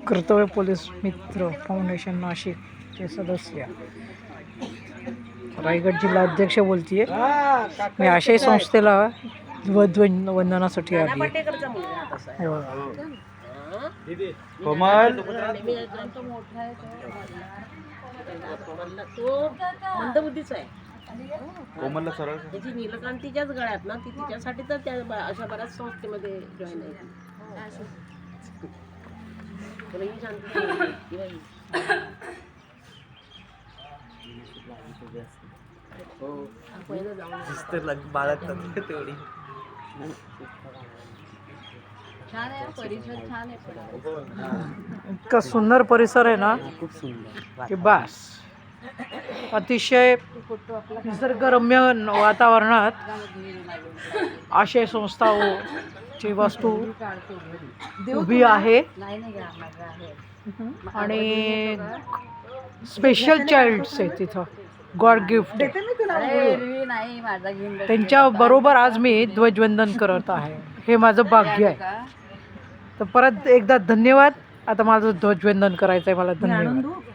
कर्तव्य पोलीस मित्र फाउंडेशन नाशिकचे सदस्य रायगड जिल्हा अध्यक्ष बोलतीये. मी आशय संस्थेला ध्वजवंदनासाठी आली आहे. कोमल मंदबुद्धीच आहे. कोमलला सरळ त्याची नीलकांतीच्याच गळ्यात ना ती तिच्यासाठी तर त्या अशा बऱ्याच संस्थेमध्ये जॉईन आहे. तेवढी छान आहे परिसर, छान आहे. इतका सुंदर परिसर आहे ना खूप सुंदर की बस. अतिशय निसर्गरम्य वातावरणात आशय संस्था ची वस्तू उभी आहे आणि स्पेशल चाइल्ड्स आहे तिथं. गॉड गिफ्ट त्यांच्या बरोबर आज मी ध्वजवंदन करत आहे. हे माझं भाग्य आहे. तर परत एकदा धन्यवाद. आता माझं ध्वजवंदन करायचं आहे मला. धन्यवाद.